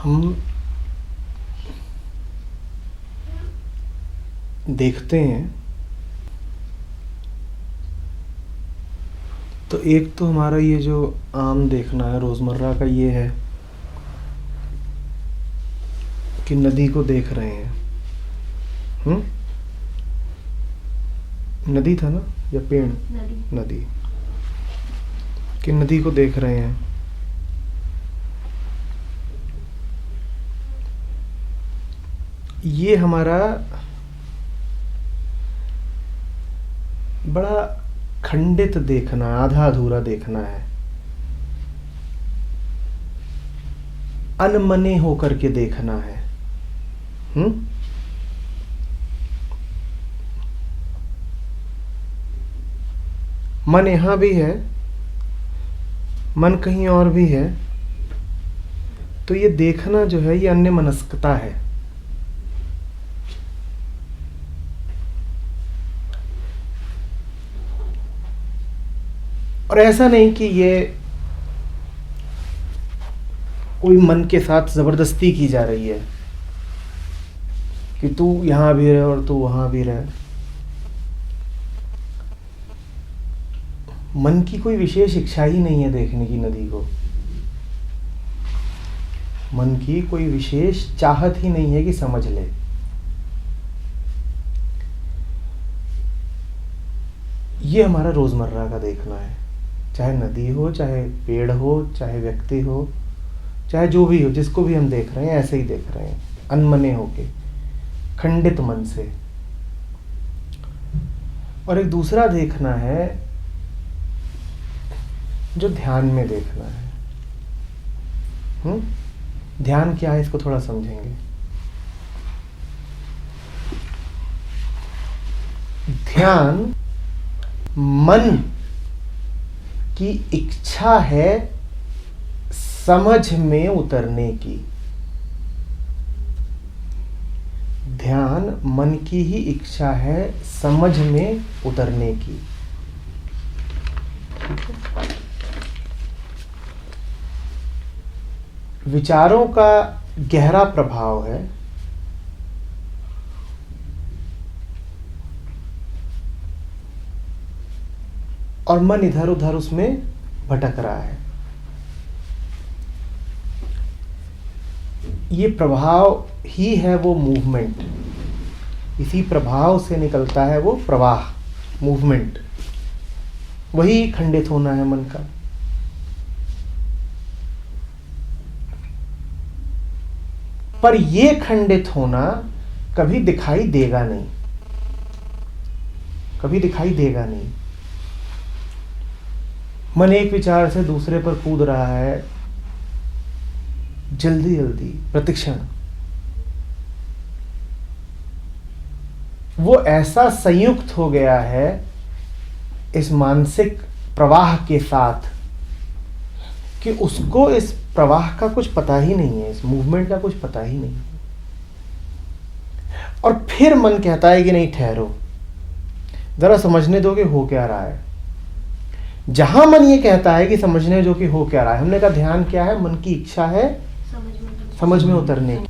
हम देखते हैं तो एक तो हमारा ये जो आम देखना है रोज़मर्रा का ये है कि नदी को देख रहे हैं। नदी था ना या पेड़? नदी कि नदी को देख रहे हैं। ये हमारा बड़ा खंडित देखना, आधा अधूरा देखना है, अनमने होकर के देखना है। मन यहाँ भी है, मन कहीं और भी है, तो ये देखना जो है ये अन्यमनस्कता है। और ऐसा नहीं कि ये कोई मन के साथ जबरदस्ती की जा रही है कि तू यहां भी रहे और तू वहां भी रहे। मन की कोई विशेष इच्छा ही नहीं है देखने की नदी को। मन की कोई विशेष चाहत ही नहीं है कि समझ ले। ये हमारा रोजमर्रा का देखना है, चाहे नदी हो, चाहे पेड़ हो, चाहे व्यक्ति हो, चाहे जो भी हो, जिसको भी हम देख रहे हैं ऐसे ही देख रहे हैं, अनमने होके, खंडित मन से। और एक दूसरा देखना है जो ध्यान में देखना है। ध्यान क्या है इसको थोड़ा समझेंगे। ध्यान मन की इच्छा है समझ में उतरने की। ध्यान मन की ही इच्छा है समझ में उतरने की। विचारों का गहरा प्रभाव है और मन इधर उधर उसमें भटक रहा है। ये प्रभाव ही है वो मूवमेंट, इसी प्रभाव से निकलता है वो प्रवाह, मूवमेंट। वही खंडित होना है मन का। पर ये खंडित होना कभी दिखाई देगा नहीं, कभी दिखाई देगा नहीं। मन एक विचार से दूसरे पर कूद रहा है, जल्दी जल्दी, प्रतिक्षण। वो ऐसा संयुक्त हो गया है इस मानसिक प्रवाह के साथ कि उसको इस प्रवाह का कुछ पता ही नहीं है, इस मूवमेंट का कुछ पता ही नहीं। और फिर मन कहता है कि नहीं ठहरो, जरा समझने दो कि हो क्या रहा है। जहां मन ये कहता है कि समझने दो कि हो क्या रहा है, हमने कहा ध्यान क्या है? मन की इच्छा है समझ में उतरने की।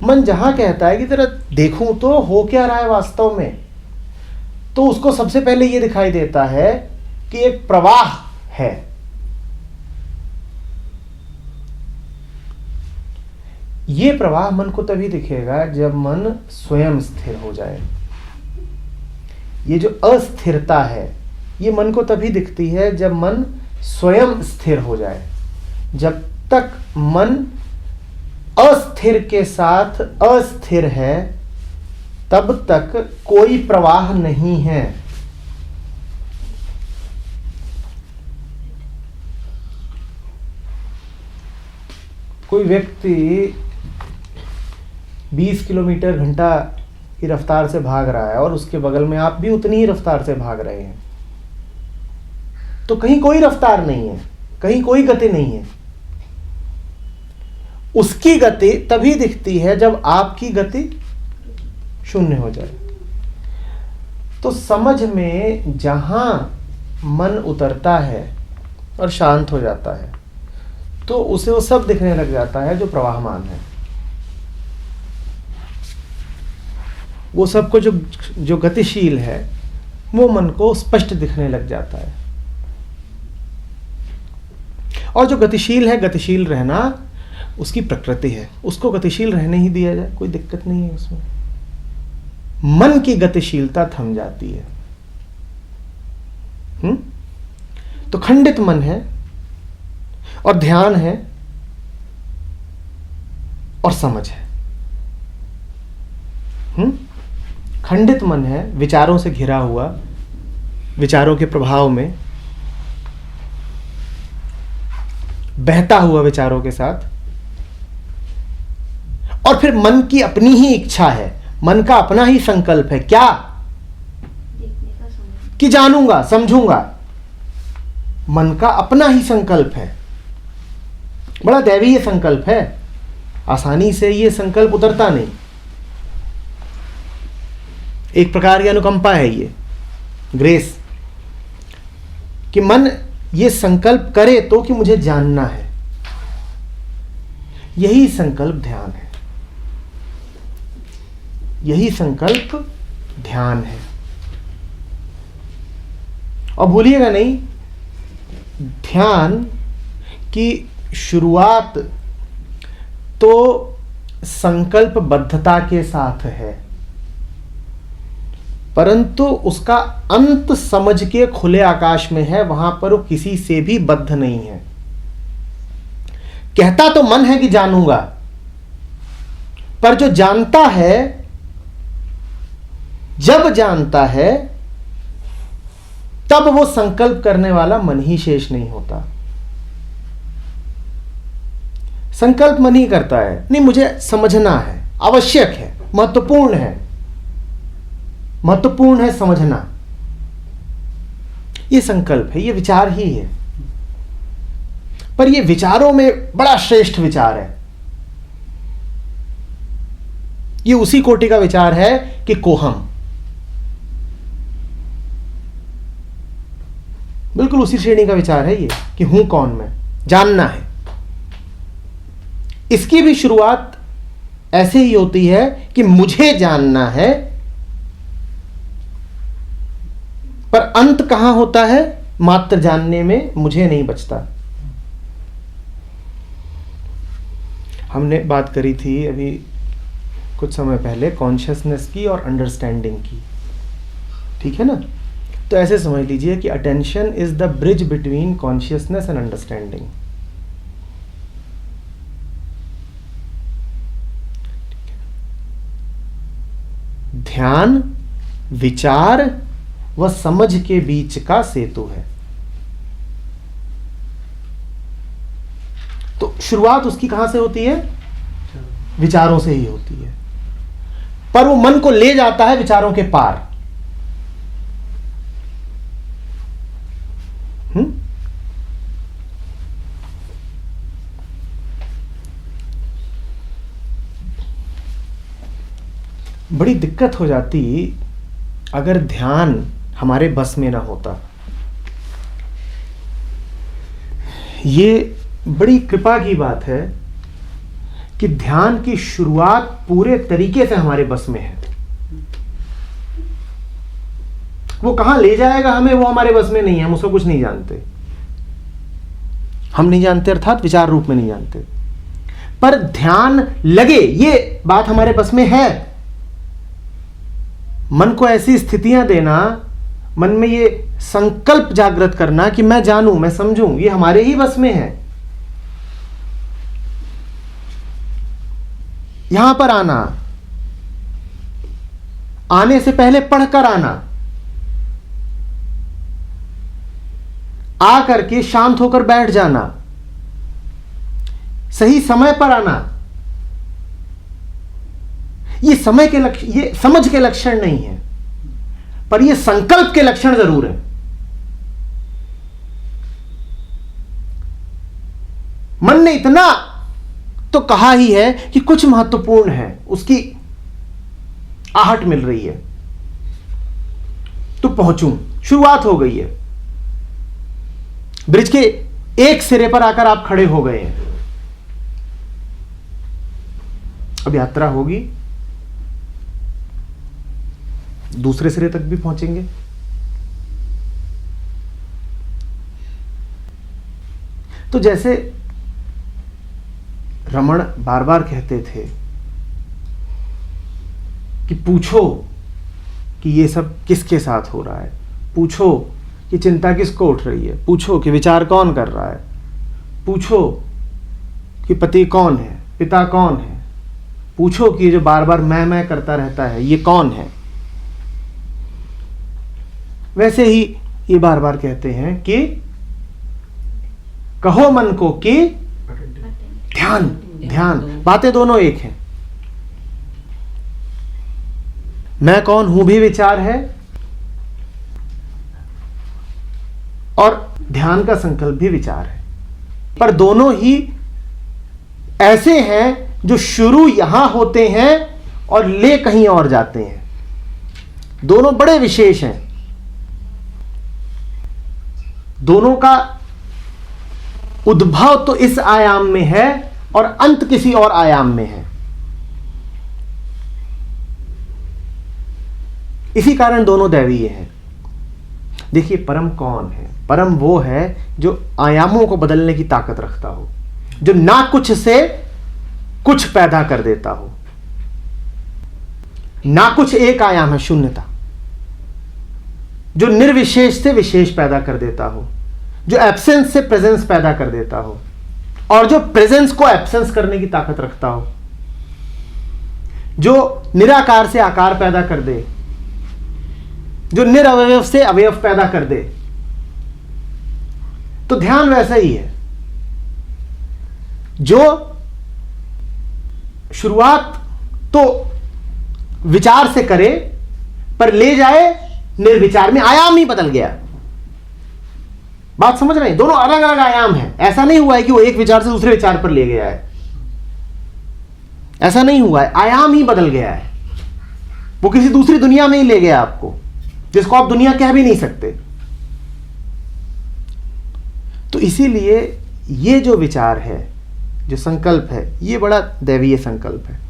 मन जहां कहता है कि जरा देखूं तो हो क्या रहा है वास्तव में, तो उसको सबसे पहले ये दिखाई देता है कि एक प्रवाह है। ये प्रवाह मन को तभी दिखेगा जब मन स्वयं स्थिर हो जाए। ये जो अस्थिरता है ये मन को तभी दिखती है जब मन स्वयं स्थिर हो जाए। जब तक मन अस्थिर के साथ अस्थिर है तब तक कोई प्रवाह नहीं है। कोई व्यक्ति 20 किलोमीटर घंटा की रफ्तार से भाग रहा है और उसके बगल में आप भी उतनी ही रफ्तार से भाग रहे हैं, तो कहीं कोई रफ्तार नहीं है, कहीं कोई गति नहीं है। उसकी गति तभी दिखती है जब आपकी गति शून्य हो जाए। तो समझ में जहां मन उतरता है और शांत हो जाता है तो उसे वो सब दिखने लग जाता है जो प्रवाहमान है। वो सबको जो गतिशील है वो मन को स्पष्ट दिखने लग जाता है। और जो गतिशील है, गतिशील रहना उसकी प्रकृति है, उसको गतिशील रहने ही दिया जाए, कोई दिक्कत नहीं है उसमें। मन की गतिशीलता थम जाती है। तो खंडित मन है और ध्यान है और समझ है। खंडित मन है, विचारों से घिरा हुआ, विचारों के प्रभाव में बहता हुआ विचारों के साथ, और फिर मन की अपनी ही इच्छा है, मन का अपना ही संकल्प है, क्या कि जानूंगा, समझूंगा। मन का अपना ही संकल्प है, बड़ा दैवीय संकल्प है, आसानी से ये संकल्प उतरता नहीं। एक प्रकार की अनुकंपा है ये, ग्रेस, कि मन ये संकल्प करे तो कि मुझे जानना है। यही संकल्प ध्यान है, यही संकल्प ध्यान है। और भूलिएगा नहीं, ध्यान की शुरुआत तो संकल्पबद्धता के साथ है, परंतु उसका अंत समझ के खुले आकाश में है। वहां पर वो किसी से भी बद्ध नहीं है। कहता तो मन है कि जानूंगा, पर जो जानता है, जब जानता है तब वो संकल्प करने वाला मन ही शेष नहीं होता। संकल्प मन ही करता है, नहीं मुझे समझना है, आवश्यक है, महत्वपूर्ण है, महत्वपूर्ण है समझना। ये संकल्प है, ये विचार ही है। पर ये विचारों में बड़ा श्रेष्ठ विचार है। ये उसी कोटि का विचार है कि कोहम, बिल्कुल उसी श्रेणी का विचार है ये कि हूं कौन मैं, जानना है। इसकी भी शुरुआत ऐसे ही होती है कि मुझे जानना है, पर अंत कहां होता है? मात्र जानने में मुझे नहीं बचता। हमने बात करी थी अभी कुछ समय पहले कॉन्शियसनेस की और अंडरस्टैंडिंग की, ठीक है ना? तो ऐसे समझ लीजिए कि attention is the bridge between consciousness and understanding. ध्यान विचार व समझ के बीच का सेतु है। तो शुरुआत उसकी कहां से होती है? विचारों से ही होती है, पर वो मन को ले जाता है विचारों के पार। बड़ी दिक्कत हो जाती अगर ध्यान हमारे बस में ना होता। ये बड़ी कृपा की बात है कि ध्यान की शुरुआत पूरे तरीके से हमारे बस में है। वो कहां ले जाएगा हमें, वो हमारे बस में नहीं है। हम उसको कुछ नहीं जानते, हम नहीं जानते अर्थात विचार रूप में नहीं जानते। पर ध्यान लगे, ये बात हमारे बस में है। मन को ऐसी स्थितियां देना, मन में ये संकल्प जागृत करना कि मैं जानूं, मैं समझूं, ये हमारे ही बस में है। यहां पर आना, आने से पहले पढ़कर आना, आ करके शांत होकर बैठ जाना, सही समय पर आना, ये समय के लक्षण, ये समझ के लक्षण नहीं है, पर ये संकल्प के लक्षण जरूर है। मन ने इतना तो कहा ही है कि कुछ महत्वपूर्ण है, उसकी आहट मिल रही है तो पहुंचूं। शुरुआत हो गई है, ब्रिज के एक सिरे पर आकर आप खड़े हो गए हैं। अब यात्रा होगी, दूसरे सिरे तक भी पहुंचेंगे। तो जैसे रमण बार बार कहते थे कि पूछो कि ये सब किसके साथ हो रहा है, पूछो कि चिंता किसको उठ रही है, पूछो कि विचार कौन कर रहा है, पूछो कि पति कौन है, पिता कौन है, पूछो कि ये जो बार बार मैं करता रहता है ये कौन है। वैसे ही ये बार बार कहते हैं कि कहो मन को कि ध्यान ध्यान, बातें दोनों एक हैं। मैं कौन हूं भी विचार है और ध्यान का संकल्प भी विचार है, पर दोनों ही ऐसे हैं जो शुरू यहां होते हैं और ले कहीं और जाते हैं। दोनों बड़े विशेष हैं, दोनों का उद्भव तो इस आयाम में है और अंत किसी और आयाम में है। इसी कारण दोनों दैवीय हैं। देखिए, परम कौन है? परम वो है जो आयामों को बदलने की ताकत रखता हो, जो ना कुछ से कुछ पैदा कर देता हो। ना कुछ एक आयाम है, शून्यता, जो निर्विशेष से विशेष पैदा कर देता हो, जो एब्सेंस से प्रेजेंस पैदा कर देता हो, और जो प्रेजेंस को एब्सेंस करने की ताकत रखता हो, जो निराकार से आकार पैदा कर दे, जो निरवयव से अवयव पैदा कर दे। तो ध्यान वैसा ही है, जो शुरुआत तो विचार से करे पर ले जाए निर्विचार में। आयाम ही बदल गया। बात समझ रहे हैं? दोनों अलग अलग आयाम हैं। ऐसा नहीं हुआ है कि वो एक विचार से दूसरे विचार पर ले गया है, ऐसा नहीं हुआ है। आयाम ही बदल गया है। वो किसी दूसरी दुनिया में ही ले गया आपको, जिसको आप दुनिया कह भी नहीं सकते। तो इसीलिए ये जो विचार है, जो संकल्प है, ये बड़ा दैवीय संकल्प है।